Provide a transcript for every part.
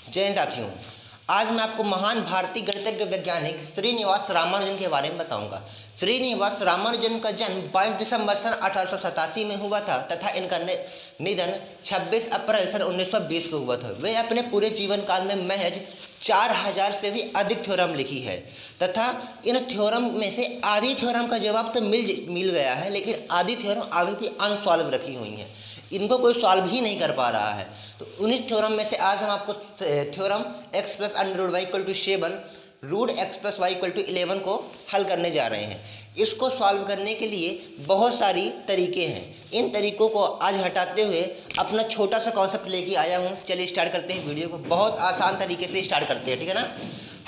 जय हिंद साथियों, आज मैं आपको महान भारतीय गणितज्ञ वैज्ञानिक श्रीनिवास रामानुजन के बारे में बताऊंगा। श्रीनिवास रामानुजन का जन्म 22 दिसंबर सन 1887 में हुआ था तथा इनका निधन 26 अप्रैल सन 1920 को हुआ था। वे अपने पूरे जीवन काल में महज 4000 से भी अधिक थ्योरम लिखी है तथा इन थ्योरम में से आधी थ्योरम का जवाब तो मिल गया है, लेकिन आधी थ्योरम अभी भी अनसॉल्व रखी हुई हैं। इनको कोई सॉल्व ही नहीं कर पा रहा है। तो उन्हीं थ्योरम में से आज हम आपको theorem x plus under root y equal to 7 root x plus y equal to 11 को हल करने जा रहे हैं। इसको सॉल्व करने के लिए बहुत सारी तरीके हैं। इन तरीकों को आज हटाते हुए अपना छोटा सा कॉन्सेप्ट लेके आया हूँ। चलिए स्टार्ट करते हैं वीडियो को। बहुत आसान तरीके से स्टार्ट करते हैं, ठीक है ना।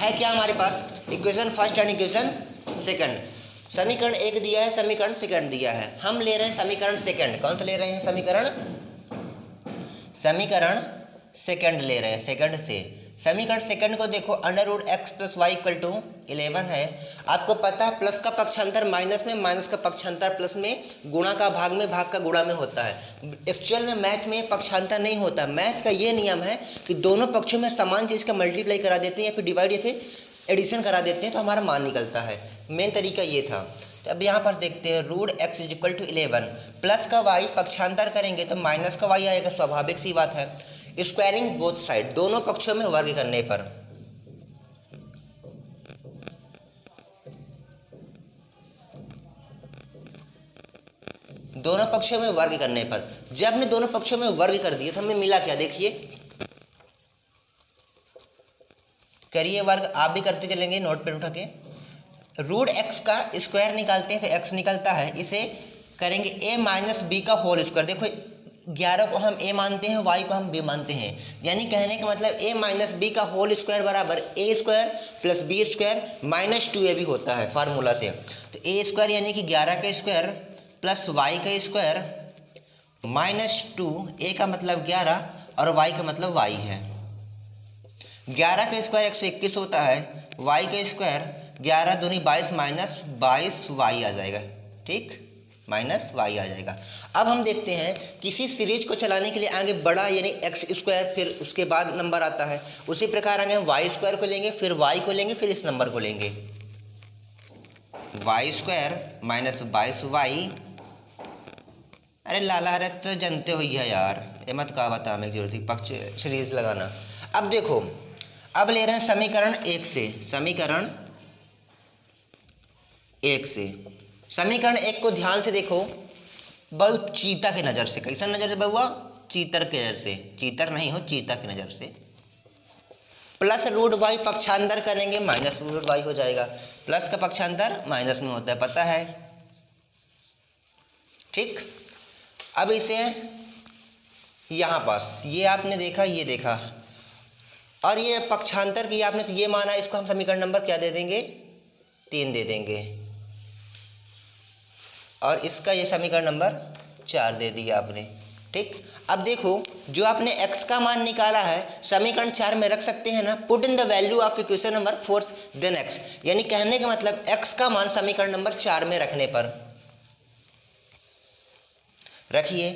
है क्या हमारे पास equation first and equation second. समीकरण एक दिया है, समीकरण सेकंड दिया है। हम ले रहे हैं समीकरण सेकंड। कौन सा ले रहे हैं? समीकरण सेकंड ले रहे हैं। सेकंड से समीकरण सेकंड को देखो, under root x plus y equal to 11 है। आपको पता है प्लस का पक्षांतर माइनस में, माइनस का पक्षांतर प्लस में, गुणा का भाग में, भाग का गुणा में होता है। एक्चुअल में मैथ में पक्षांतर नहीं होता। मैथ का ये नियम है कि दोनों पक्षों में समान चीज़ का मल्टीप्लाई करा देते हैं या फिर डिवाइड या फिर एडिशन करा देते हैं तो हमारा मान निकलता है। मेन तरीका ये था। तो अब यहाँ पर देखते हैं root x is equal to 11 plus का वाई पक्षांतर करेंगे तो माइनस का वाई आएगा, स्वाभाविक सी बात है। स्क्वायरिंग बोथ साइड, दोनों पक्षों में वर्ग करने पर जब हमने दोनों पक्षों में वर्ग कर दिया तो हमें मिला क्या? देखिए, करिए वर्ग, आप भी करते चलेंगे नोट पे उठा के। रूट एक्स का स्क्वायर निकालते हैं तो एक्स निकलता है, इसे करेंगे ए माइनस बी का होल स्क्वायर। देखो 11 को हम ए मानते हैं, वाई को हम बी मानते हैं, यानी कहने का मतलब ए माइनस बी का होल स्क्वायर बराबर a square plus b square minus 2a b होता है फार्मूला से। तो ए स्क्वायर यानी कि 11 का स्क्वायर प्लस वाई का स्क्वायर माइनस 2, ए का मतलब 11 और वाई का मतलब वाई है। 11 का स्क्वायर 121 होता है, वाई का स्क्वायर 11 दूनी 22 माइनस 22 वाई आ जाएगा, ठीक, माइनस वाई आ जाएगा। अब हम देखते हैं किसी सीरीज को चलाने के लिए आगे बड़ा यानी एक्स स्क्वायर, फिर उसके बाद नंबर आता है। उसी प्रकार आगे हम वाई स्क्वायर को लेंगे, फिर वाई को लेंगे, फिर इस नंबर को लेंगे। Y square minus 22 y. अरे लाला, अरे तो जानते हो यार, ये मत कहा बता हमें जरूरत है पक्ष सीरीज लगाना। अब देखो, अब ले रहे हैं समीकरण एक से। समीकरण एक को ध्यान से देखो, बहुत चीता की नज़र से। कैसा नज़र से बउआ? चीतर की नज़र से। चीतर नहीं हो, चीता की नज़र से। प्लस रूट वाई पक्षांतर करेंगे, माइनस रूट वाई हो जाएगा। प्लस का पक्षांतर माइनस में होता है, पता है, ठीक। अब इसे यहाँ पास ये आपने देखा, ये देखा, और ये पक्षांतर किया आपने तो ये माना, इसको हम समीकरण नंबर क्या दे देंगे? 3 दे देंगे, और इसका ये समीकरण नंबर 4 दे दिया आपने, ठीक। अब देखो, जो आपने x का मान निकाला है समीकरण 4 में रख सकते हैं ना। Put in the value of equation number 4 then x, यानी कहने का मतलब x का मान समीकरण नंबर 4 में रखने पर, रखिए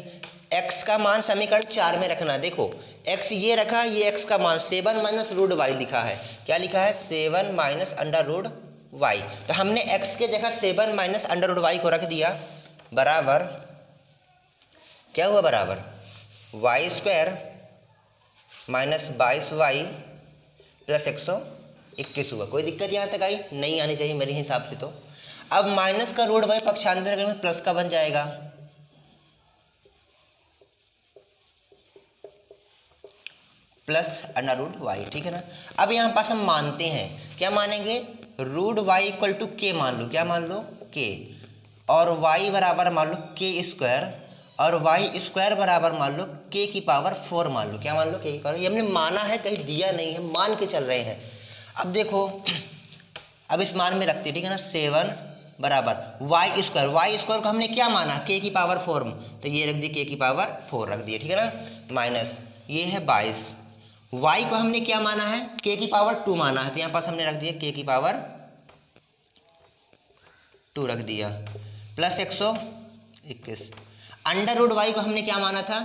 x का मान समीकरण 4 में रखना। देखो x ये रखा, ये x का मान 7 माइनस रूट वाई लिखा है। क्या लिखा है? 7 माइनस अंडर रूट वाई। तो हमने x के जगह 7 माइनस अंडर रूट वाई को रख दिया, बराबर क्या हुआ? बराबर y square minus 22 y plus 121 हुआ। कोई दिक्कत यहाँ तक आई? नहीं आनी चाहिए मेरे हिसाब से। तो अब माइनस का रूट वाई पक्षांतर करने में प्लस का बन जाएगा, प्लस अंडर रूट वाई, ठीक है ना। अब यहाँ पास हम मानते हैं, क्या मानेंगे? रूट वाई इक्वल टू के मान लो। क्या मान लो? के। और वाई बराबर मान लो के स्क्वायर, और वाई स्क्वायर बराबर मान लो के की पावर 4 मान लो। क्या मान लो? के की पावर। ये हमने माना है, कहीं दिया नहीं है, मान के चल रहे हैं। अब देखो, अब इस मान में रखते, ठीक है ना। 7 बराबर वाई स्क्वायर को हमने क्या माना? के की पावर 4, तो ये रख दिए के की पावर 4 रख दिए, ठीक है ना। माइनस ये है 22, y को हमने क्या माना है? k की पावर 2 माना है, तो यहाँ पास हमने रख दिया k की पावर 2 रख दिया, प्लस 121। अंडर रूट y को हमने क्या माना था?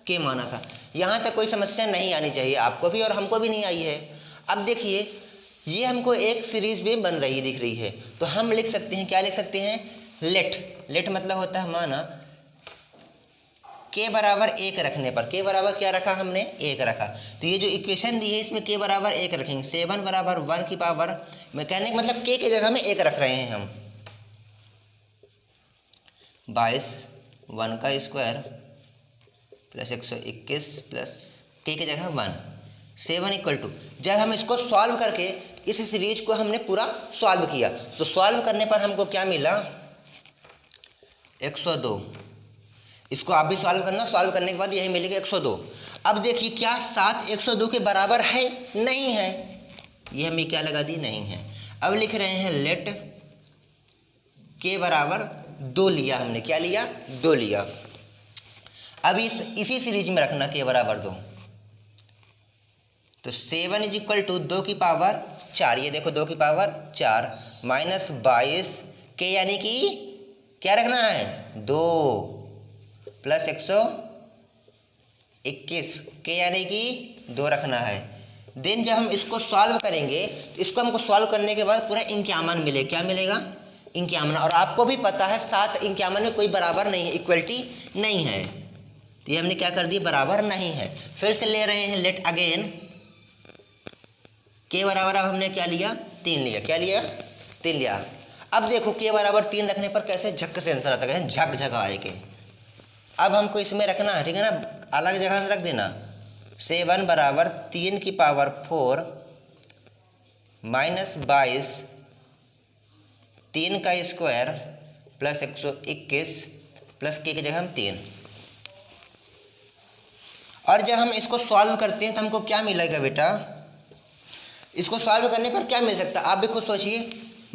के माना था। यहाँ तक कोई समस्या नहीं आनी चाहिए, आपको भी और हमको भी नहीं आई है। अब देखिए ये हमको एक सीरीज में बन रही दिख रही है, तो हम लिख सकते हैं, क्या लिख सकते हैं, लेट मतलब होता है माना के बराबर 1 रखने पर, के बराबर क्या रखा हमने, 1 रखा, तो ये जो इक्वेशन दी है इसमें के बराबर 1 रखेंगे, 7 बराबर 1 की पावर में, कहने का मतलब के जगह में 1 रख रहे हैं हम, 22 1 का स्क्वायर प्लस 121 प्लस के जगह 1, 7 इक्वल टू, जब हम इसको सॉल्व करके इस सीरीज को हमने पूरा सॉल्व किया, तो सॉल्व करने पर हमको क्या मिला, 102। इसको आप भी सॉल्व करना, सॉल्व करने के बाद यही मिलेगा 102। अब देखिए क्या 7 102 के बराबर है, नहीं है, ये हमें क्या लगा दी, नहीं है। अब लिख रहे हैं लेट के बराबर 2 लिया हमने, क्या लिया, 2 लिया। अब इसी सीरीज में रखना के बराबर 2, तो 7 इज इक्वल टू 2 की पावर 4, ये देखो 2 की पावर 4 माइनस 22 के यानी कि क्या रखना है, 2 प्लस 121 के यानी कि 2 रखना है। देन जब हम इसको सॉल्व करेंगे तो इसको हमको सॉल्व करने के बाद पूरा इंक्यामन मिले, क्या मिलेगा, इंक्यामन, और आपको भी पता है 7 इंक्यामन में कोई बराबर नहीं है, इक्वलिटी नहीं है, तो ये हमने क्या कर दिया, बराबर नहीं है। फिर से ले रहे हैं लेट अगेन के बराबर, अब हमने क्या लिया, 3 लिया, क्या लिया, 3 लिया। अब देखो के बराबर 3 रखने पर कैसे झक से आंसर आता है, झक झक आए के। अब हमको इसमें रखना है, ठीक है ना, अलग जगह रख देना, 7 बराबर 3 की पावर 4 माइनस 22 3 का स्क्वायर प्लस 121 प्लस के जगह हम 3। और जब हम इसको सॉल्व करते हैं तो हमको क्या मिलेगा बेटा, इसको सॉल्व करने पर क्या मिल सकता है, आप भी खुद सोचिए,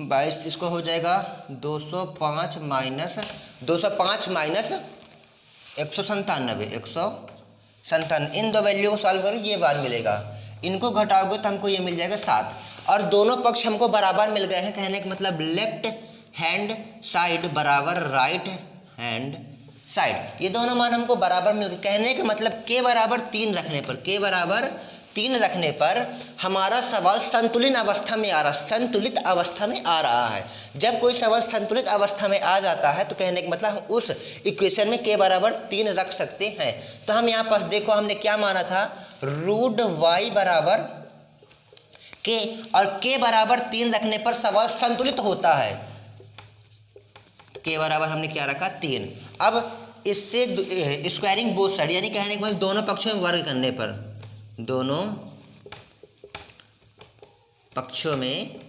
22 इसको हो जाएगा 205 माइनस 197, इन दो वैल्यू को सॉल्व करो, ये बार मिलेगा, इनको घटाओगे तो हमको ये मिल जाएगा 7, और दोनों पक्ष हमको बराबर मिल गए हैं, कहने का मतलब लेफ्ट हैंड साइड बराबर राइट हैंड साइड, ये दोनों मान हमको बराबर मिल गए। कहने का मतलब के बराबर 3 रखने पर, के बराबर 3 रखने पर हमारा सवाल संतुलित अवस्था में आ रहा, संतुलित अवस्था में आ रहा है। जब कोई सवाल संतुलित अवस्था में आ जाता है तो कहने का मतलब हम उस इक्वेशन में के बराबर 3 रख सकते हैं। तो हम यहाँ पर देखो हमने क्या माना था, रूट वाई बराबर के, और के बराबर 3 रखने पर सवाल संतुलित होता है, तो के बराबर हमने क्या रखा, 3। अब इससे स्क्वायरिंग बोथ साइड, यानी कहने के मतलब दोनों पक्षों में वर्ग करने पर, दोनों पक्षों में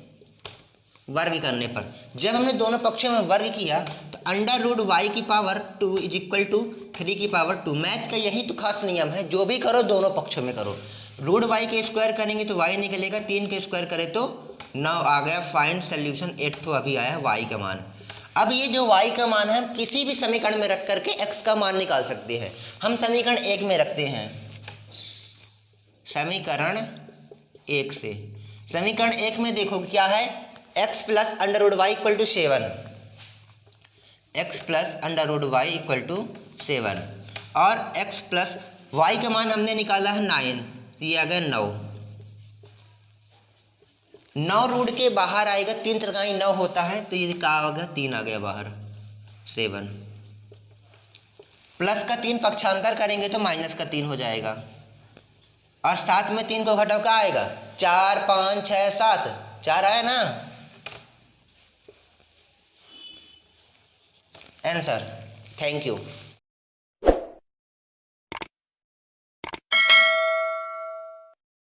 वर्ग करने पर, जब हमने दोनों पक्षों में वर्ग किया तो अंडर रूट वाई की पावर 2 इज इक्वल टू 3 की पावर 2। मैथ का यही तो खास नियम है, जो भी करो दोनों पक्षों में करो। रूट वाई के स्क्वायर करेंगे तो वाई निकलेगा, 3 के स्क्वायर करें तो 9 आ गया। फाइंड सोल्यूशन 8 तो अभी आया वाई का मान। अब ये जो y का मान है हम किसी भी समीकरण में रख करके x का मान निकाल सकते हैं। हम समीकरण 1 में रखते हैं, समीकरण 1 से, समीकरण 1 में देखो क्या है, x plus under root y equal to 7, x plus under root y equal to 7, और x प्लस y का मान हमने निकाला है 9, ये आ गया 9। 9 रूट के बाहर आएगा, 3 त्रिकाई 9 होता है, तो ये क्या आ गया, 3 आ गया बाहर, 7 प्लस का 3 पक्षांतर करेंगे तो माइनस का 3 हो जाएगा, और 7 में 3 को घटाओ क्या आएगा, 4 5 6 7, 4 आया ना आंसर। Thank you.